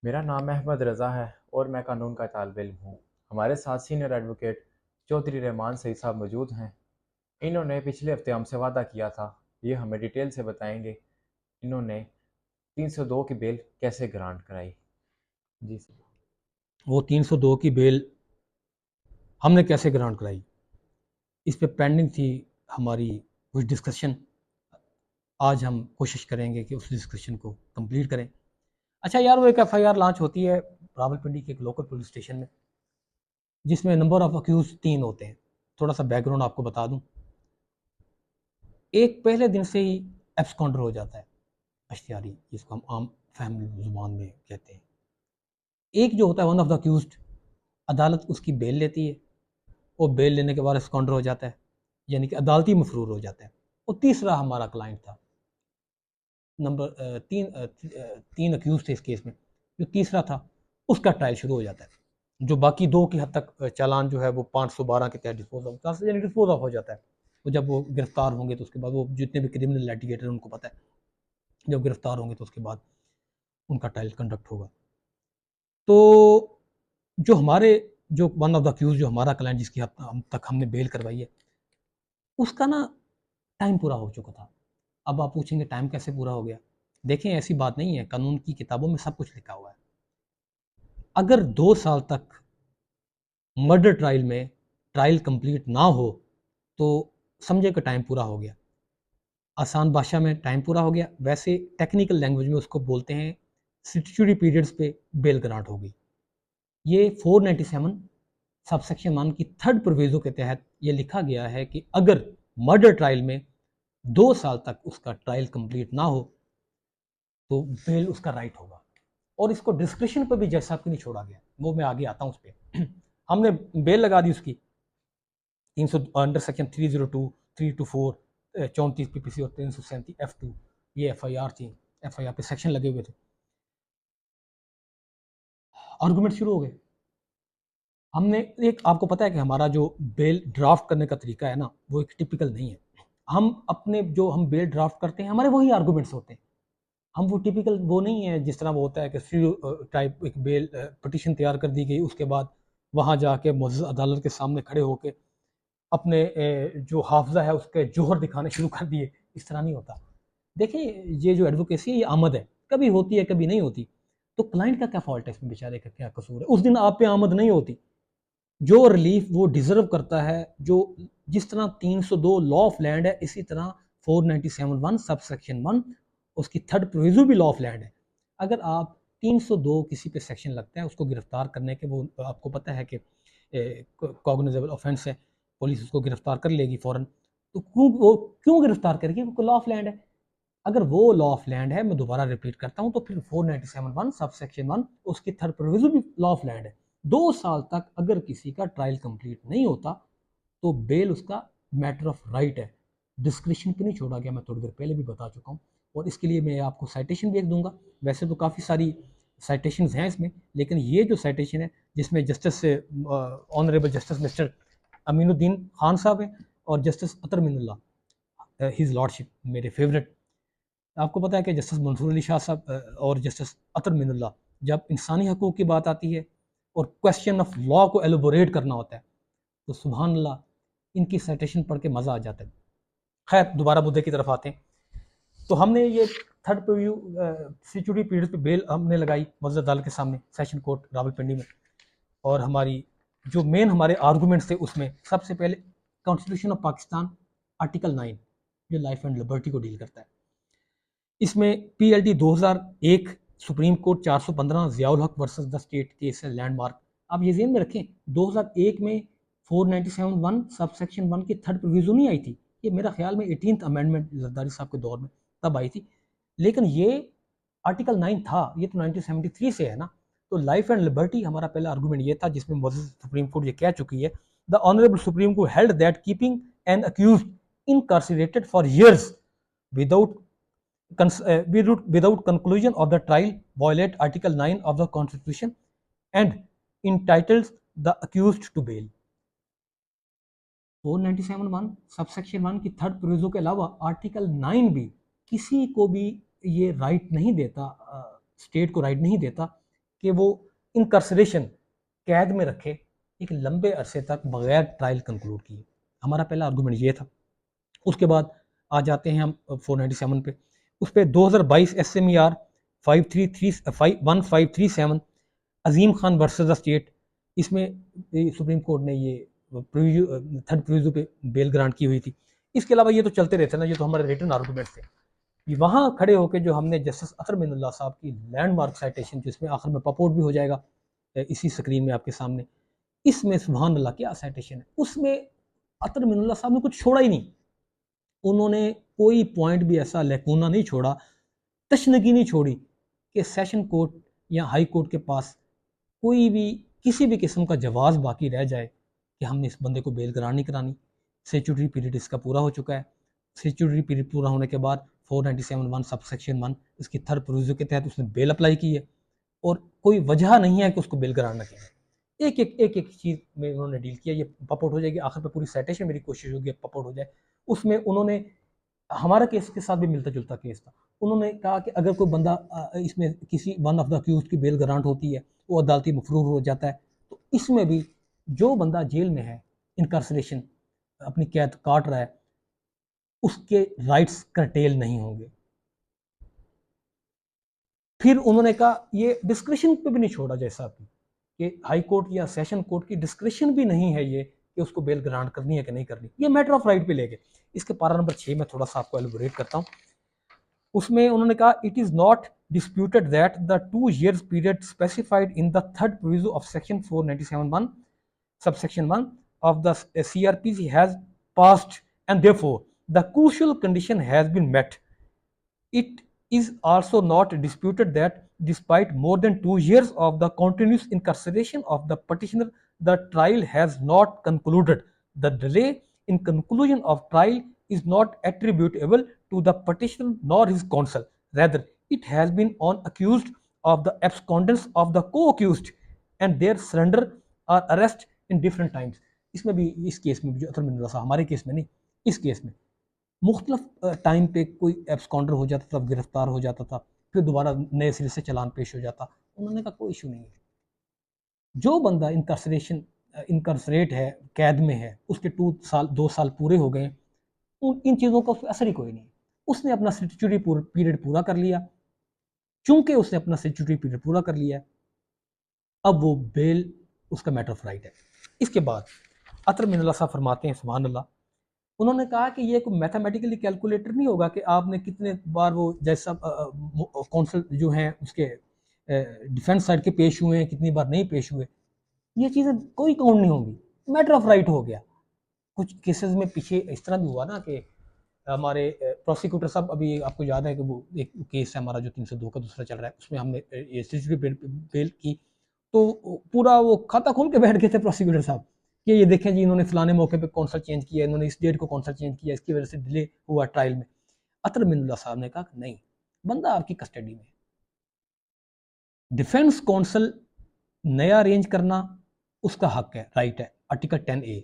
मेरा नाम अहमद रज़ा है और मैं कानून का तालिब इल्म हूँ। हमारे साथ सीनियर एडवोकेट चौधरी रहमान सईद साहब मौजूद हैं। इन्होंने पिछले हफ्ते हमसे वादा किया था, ये हमें डिटेल से बताएंगे। इन्होंने 302 की बेल कैसे ग्रांट कराई। जी सर। वो 302 की बेल हमने कैसे ग्रांट कराई, इस पे पेंडिंग थी हमारी कुछ डिस्कशन। आज हम कोशिश करेंगे कि उस डिस्कशन को कंप्लीट करें। अच्छा यार, वो एक एफआईआर लॉन्च होती है रावलपिंडी के एक लोकल पुलिस स्टेशन में, जिसमें नंबर ऑफ अक्यूज 3 होते हैं। थोड़ा सा बैकग्राउंड आपको बता दूं। एक पहले दिन से ही एब्सकॉन्डर हो जाता है, अश्तियारी, जिसको हम आम फैमिली जुबान में कहते हैं। एक जो होता है वन ऑफ द अक्यूज्ड, अदालत उसकी बेल लेती है, वो बेल लेने के बाद एब्सकॉन्डर हो जाता है, यानी कि अदालती मफरूर हो जाता है। और तीसरा हमारा क्लाइंट था, नंबर तीन अक्यूज थे इस केस में। जो तीसरा था उसका ट्रायल शुरू हो जाता है। जो बाकी दो की हद तक चालान जो है वो 512 के तहत डिस्पोज ऑफ हो जाता है। तो जब वो गिरफ्तार होंगे तो उसके बाद, वो जितने भी क्रिमिनल लिटिगेटर उनको पता है, जब गिरफ्तार होंगे तो उसके बाद उनका ट्रायल कंडक्ट होगा। तो जो हमारे जो वन ऑफ द अक्यूज, जो हमारा क्लाइंट जिसकी हम तक हमने बेल करवाई है, उसका ना टाइम पूरा हो चुका था। अब आप पूछेंगे टाइम कैसे पूरा हो गया। देखें, ऐसी बात नहीं है, कानून की किताबों में सब कुछ लिखा हुआ है। अगर 2 साल तक मर्डर ट्रायल में ट्रायल कंप्लीट ना हो तो समझे कि टाइम पूरा हो गया। आसान भाषा में टाइम पूरा हो गया, वैसे टेक्निकल लैंग्वेज में उसको बोलते हैं स्टिट्यूटरी पीरियड्स पे बेल ग्रांट हो गई। ये 497 सबसेक्शन 1 की थर्ड प्रोविजो के तहत ये लिखा गया है कि अगर मर्डर ट्रायल में 2 साल तक उसका ट्रायल कंप्लीट ना हो तो बेल उसका राइट होगा। और इसको डिस्क्रिप्शन पर भी जज साहब को नहीं छोड़ा गया, वो मैं आगे आता हूँ उस पर। हमने बेल लगा दी उसकी 300 अंडर सेक्शन 302, 324, 34 पीपीसी और 337 F2। ये एफआईआर थी, एफआईआर पे सेक्शन लगे हुए थे। आर्गूमेंट शुरू हो गए। हमने एक, आपको पता है कि हमारा जो बेल ड्राफ्ट करने का तरीका है ना, वो एक टिपिकल नहीं है। हम अपने जो हम बेल ड्राफ्ट करते हैं, हमारे वही आर्गूमेंट्स होते हैं। हम वो टिपिकल वो नहीं है जिस तरह वो होता है कि टाइप एक बेल पटिशन तैयार कर दी गई, उसके बाद वहाँ जाके मुअज़्ज़ज़ अदालत के सामने खड़े होके अपने जो हाफजा है उसके जोहर दिखाने शुरू कर दिए। इस तरह नहीं होता। देखिए, ये जो एडवोकेसी है ये आमद है, कभी होती है कभी नहीं होती। तो क्लाइंट का क्या फॉल्ट है इसमें, बेचारे का क्या कसूर है? उस दिन आप पे आमद नहीं होती। जो रिलीफ वो डिजर्व करता है, जो जिस तरह 302 लॉ ऑफ लैंड है, इसी तरह 497(1) सब सेक्शन 1 उसकी थर्ड प्रोविजो भी लॉ ऑफ लैंड है। अगर आप 302 किसी पे सेक्शन लगता है उसको गिरफ्तार करने के, वो आपको पता है कि कॉग्निजेबल ऑफेंस है, पुलिस उसको गिरफ्तार कर लेगी फौरन। तो क्यों गिरफ्तार करेगी? क्योंकि लॉ ऑफ लैंड है। अगर वो लॉ ऑफ लैंड है, मैं दोबारा रिपीट करता हूं, तो फिर 497(1) सब सेक्शन 1 उसकी थर्ड प्रोविजन भी लॉ ऑफ लैंड है। 2 साल तक अगर किसी का ट्रायल कंप्लीट नहीं होता तो बेल उसका मैटर ऑफ राइट है, डिस्क्रिप्शन पे नहीं छोड़ा गया। मैं थोड़ी देर पहले भी बता चुका हूँ, और इसके लिए मैं आपको साइटेशन भी एक दूंगा। वैसे तो काफ़ी सारी साइटेशन हैं इसमें, लेकिन ये जो साइटेशन है जिसमें justice honourable justice mister Aminuddin Khan साहब हैं और justice Athar Minallah his lordship, मेरे फेवरेट। आपको पता है कि जस्टिस मंसूर अली शाह साहब और जस्टिस अतर मिनुल्लाह, जब इंसानी हकूक़ की बात आती है और क्वेश्चन ऑफ लॉ को एलोबोरेट करना होता है, तो सुबहान अल्लाह, इनकी साइटेशन पढ़ के मज़ा आ जाता है। खैर, दोबारा मुद्दे की तरफ आते हैं। तो हमने ये थर्ड प्रीव्यू सिक्योरिटी पीरियड पे बेल हमने लगाई मज़द अदालत के सामने, सेशन कोर्ट रावलपिंडी में। और हमारी जो मेन हमारे आर्गूमेंट्स थे उसमें सबसे पहले कॉन्स्टिट्यूशन ऑफ पाकिस्तान आर्टिकल 9, जो लाइफ एंड लिबर्टी को डील करता है। इसमें पीएलडी 2001 सुप्रीम कोर्ट 415 जियाउल हक वर्सेस द स्टेट केस है लैंडमार्क। आप ये ज़हन में रखें, 2001 में 497(1) सब सेक्शन 1 की थर्ड प्रोविजन नहीं आई थी। ये मेरा ख्याल में 18th अमेंडमेंट जरदारी साहब के दौर में तब आई थी। लेकिन ये आर्टिकल 9 था, ये तो 1973 से है ना। तो लाइफ एंड लिबर्टी हमारा पहला आर्गूमेंट ये था, जिसमें सुप्रीम कोर्ट ये कह चुकी है, the honourable Supreme Court held that keeping an accused incarcerated for years without without conclusion of the trial violate Article 9 of the Constitution and entitles the accused to bail. 497(1) subsection 1 की third proviso के अलावा article 9 भी किसी को भी ये right नहीं देता, स्टेट को राइट नहीं देता कि वो इनकारसरेशन, कैद में रखे एक लंबे अरसे तक बगैर ट्रायल कंक्लूड किए। हमारा पहला आर्गूमेंट ये था। उसके बाद आ जाते हैं हम 497 पे। उस पर 2022 SMER 1537 Azeem Khan versus the state, इसमें सुप्रीम कोर्ट ने ये थर्ड प्रोविजो पे बेल ग्रांट की हुई थी। इसके अलावा ये तो चलते रहते ना, ये तो हमारे रिटर्न आर्गूमेंट थे। वहाँ खड़े होकर जो हमने जस्टिस अतर मिनुल्लाह साहब की लैंडमार्क साइटेशन, जिसमें आखिर में पपोर्ट भी हो जाएगा इसी स्क्रीन में आपके सामने, इसमें सुभान अल्लाह क्या साइटेशन है, उसमें अतर मिनुल्लाह साहब ने कुछ छोड़ा ही नहीं। उन्होंने कोई पॉइंट भी ऐसा लैकूना नहीं छोड़ा, तशनगी नहीं छोड़ी कि सेशन कोर्ट या हाई कोर्ट के पास कोई भी किसी भी किस्म का जवाब बाकी रह जाए कि हमने इस बंदे को बेल करार नहीं करानी। स्टैट्यूटरी पीरियड इसका पूरा हो चुका है। स्टैट्यूटरी पीरियड पूरा होने के बाद 497(1) सबसेक्शन 1 इसकी थर्ड प्रोविजो के तहत उसने बेल अप्लाई की है और कोई वजह नहीं है कि उसको बेल करार ना किया। एक चीज़ में उन्होंने डील किया। ये पपआउट हो जाएगी आखिर पे, पूरी साइटेशन मेरी कोशिश होगी पपआउट हो जाए। उसमें उन्होंने हमारा केस के साथ भी मिलता जुलता केस था। उन्होंने कहा कि अगर कोई बंदा इसमें किसी वन ऑफ द अक्यूज की बेल ग्रांट होती है, वो अदालती मफरूर हो जाता है, तो इसमें भी जो बंदा जेल में है, इनकारसरेशन अपनी कैद काट रहा है, उसके राइट्स कर्टेल नहीं होंगे। फिर उन्होंने कहा ये डिस्क्रिशन पे भी नहीं छोड़ा जैसा कि हाई कोर्ट या सेशन कोर्ट की डिस्क्रिशन भी नहीं है ये कि उसको बेल ग्रांट करनी है कि नहीं करनी, ये मैटर ऑफ राइट पे ले गए। इसके पारा नंबर 6 में थोड़ा सा आपको एलिबोरेट करता हूँ। उसमें उन्होंने कहा it is not disputed that the 2 years period specified in the third proviso of section 497(1) subsection 1 of the CRPC has passed and therefore the crucial condition has been met. It is also not disputed that despite more than 2 years of the continuous incarceration of the petitioner, the trial has not concluded. The delay in conclusion of trial is not attributable to the petitioner nor his counsel. Rather, it has been on accused of the abscondence of the co-accused and their surrender or arrest in different times. इसमें भी, इस case में भी जो अतर मिनुल्लाह साहब, हमारे case में नहीं, इस केस में मुख्तलिफ टाइम पे कोई एब्सकॉन्डर हो जाता था, गिरफ्तार हो जाता था, फिर दोबारा नए सिरे से चालान पेश हो जाता। उन्होंने कहा कोई इशू नहीं है, जो बंदा इनकारसरेट है, कैद में है, उसके 2 साल पूरे हो गए, इन चीज़ों का उस पर असर ही कोई नहीं। उसने अपना स्टैट्यूटरी पीरियड पूरा कर लिया। चूंकि उसने अपना स्टैट्यूटरी पीरियड पूरा कर लिया, अब वो बेल उसका मैटर ऑफ राइट है। इसके बाद अतर मिनुल्लाह साहब फरमाते हैं सुभान अल्लाह, उन्होंने कहा कि ये कोई मैथमेटिकली कैलकुलेटर नहीं होगा कि आपने कितने बार वो जैसा कौंसल जो हैं उसके डिफेंस साइड के पेश हुए हैं, कितनी बार नहीं पेश हुए, ये चीज़ें कोई काउंट नहीं होंगी, मैटर ऑफ राइट हो गया। कुछ केसेस में पीछे इस तरह भी हुआ ना कि हमारे प्रोसिक्यूटर साहब, अभी आपको याद है कि वो एक केस है हमारा जो 302 का दूसरा चल रहा है, उसमें हमने बेल की, तो पूरा वो खाता खोल के बैठ गए थे प्रोसिक्यूटर साहब कि ये देखें जी, इन्होंने फलाने मौके पे कौंसल चेंज किया, इन्होंने इस डेट को कौंसल चेंज किया, इसकी वजह से डिले हुआ ट्रायल में। अतर मिनुल्लाह साहब ने कहा नहीं, बंदा आपकी कस्टडी में, डिफेंस कौंसल नया अरेंज करना उसका हक है, राइट है, आर्टिकल 10A,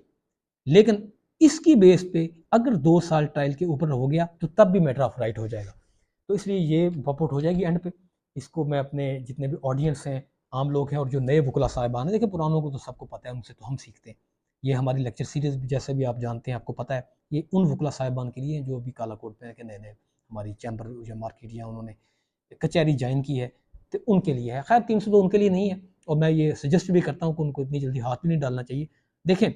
लेकिन इसकी बेस पे अगर 2 साल ट्रायल के ऊपर हो गया तो तब भी मैटर ऑफ राइट हो जाएगा। तो इसलिए ये पॉपआउट हो जाएगी एंड पे। इसको मैं अपने जितने भी ऑडियंस हैं, आम लोग हैं और जो नए वकला साहिबान हैं, देखिए पुरानों को तो सबको पता है, उनसे तो हम सीखते हैं। ये हमारी लेक्चर सीरीज़ भी जैसे भी आप जानते हैं, आपको पता है, ये उन वकला साहिबान के लिए जो अभी काला कोट पे नए नए हमारी चैम्बर या मार्केट या उन्होंने कचहरी ज्वाइन की है, तो उनके लिए है। खैर 302 उनके लिए नहीं है, और मैं ये सजेस्ट भी करता हूँ कि उनको इतनी जल्दी हाथ भी नहीं डालना चाहिए। देखें,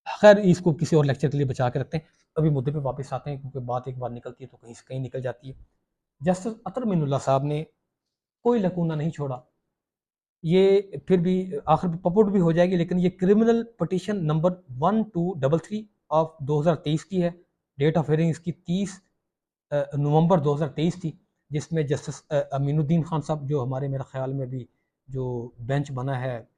खैर इसको किसी और लेक्चर के लिए बचा के रखते हैं, अभी मुद्दे पे वापस आते हैं, क्योंकि बात एक बार निकलती है तो कहीं से कहीं निकल जाती है। जस्टिस अतर मिनुल्लाह साहब ने कोई लकूना नहीं छोड़ा। ये फिर भी आखिर पपोर्ट भी हो जाएगी, लेकिन ये क्रिमिनल पटिशन नंबर 1233 ऑफ 2023 की है। डेट ऑफ हियरिंग इसकी 30 नवंबर 2023 थी, जिसमें जस्टिस अमीनुद्दीन खान साहब, जो हमारे मेरे ख्याल में भी जो बेंच बना है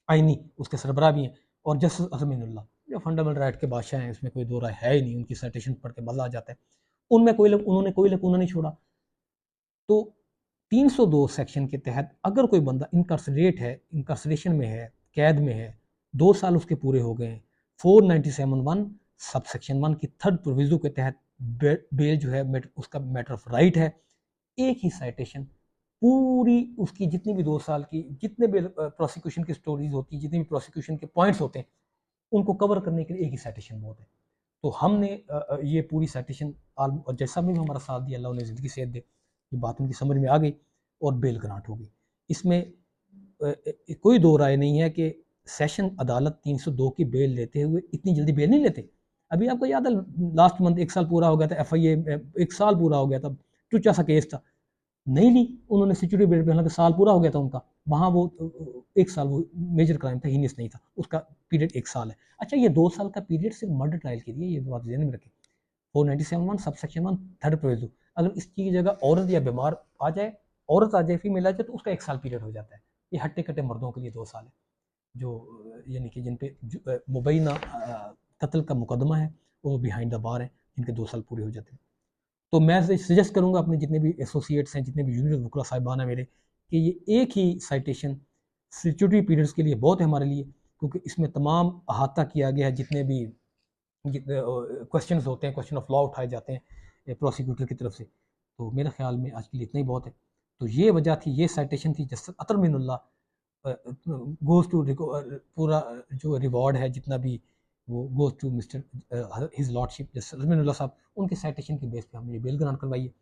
आइनी, उसके सरबराह भी हैं, और जस्टिस अज़मीनुल्लाह जो फंडामेंटल राइट के बादशाह हैं, इसमें कोई दो राय है ही नहीं, उनकी साइटेशन पढ़ के मज़ा आ जाता है। उनमें उन्होंने कोई लकूना नहीं छोड़ा। तो 302 सेक्शन के तहत अगर कोई बंदा इनकारसरेट है, इनकारसरेशन में है, कैद में है, 2 साल उसके पूरे हो गए हैं, 497(1) सबसेक्शन 1 की थर्ड प्रोविजो के तहत बेल जो है उसका मैटर ऑफ राइट है। एक ही साइटेशन पूरी उसकी जितनी भी 2 साल की जितने भी प्रोसिक्यूशन की स्टोरीज होती हैं, जितने भी प्रोसिक्यूशन के पॉइंट्स होते हैं, उनको कवर करने के लिए एक ही साइटेशन बहुत है। तो हमने ये पूरी साइटेशन और जैसा भी हमारा साथ दिया, अल्लाह उन्हें ज़िंदगी सेहत दे, ये बात उनकी समझ में आ गई और बेल ग्रांट हो गई। इसमें कोई दो राय नहीं है कि सेशन अदालत 302 की बेल लेते हुए इतनी जल्दी बेल नहीं लेते। अभी आपको याद है लास्ट मंथ 1 साल पूरा हो गया था, एफआईए 1 साल पूरा हो गया था, टुचा सा केस था, नहीं ली उन्होंने सिक्योरिटी बेल पे, हालांकि साल पूरा हो गया था उनका। वहाँ वो 1 साल वो मेजर क्राइम था, हीनियस नहीं था, उसका पीरियड 1 साल है। अच्छा, ये 2 साल का पीरियड सिर्फ मर्डर ट्रायल के लिए, ये बात ध्यान में रखें। 497(1) सबसेक्शन 1 थर्ड प्रोविजो, अगर इसकी जगह औरत या बीमार आ जाए, औरत आ जाए, फीमेल आ जाए, तो उसका 1 साल पीरियड हो जाता है। ये हट्टे कट्टे मर्दों के लिए 2 साल है, जो यानी कि जिन पे मुबैना कत्ल का मुकदमा है, वो बिहाइंड द बार है, जिनके 2 साल पूरे हो जाते हैं। तो मैं सजेस्ट करूंगा अपने जितने भी एसोसिएट्स हैं, जितने भी जूनियर वकला साहिबान हैं मेरे, कि ये एक ही साइटेशन सिक्योरिटी पीरियड्स के लिए बहुत है हमारे लिए, क्योंकि इसमें तमाम अहाता किया गया है, जितने भी क्वेश्चंस होते हैं, क्वेश्चन ऑफ लॉ उठाए जाते हैं प्रोसिक्यूटर की तरफ से। तो मेरे ख्याल में आज के लिए इतना ही बहुत है। तो ये वजह थी, ये साइटेशन थी, justice Athar Minallah goes to पूरा जो रिवॉर्ड है जितना भी, वो goes to mister his lordship justice Athar Minallah sahab, उनके साइटेशन के बेस पे हमने ये बेल ग्रांट करवाई है।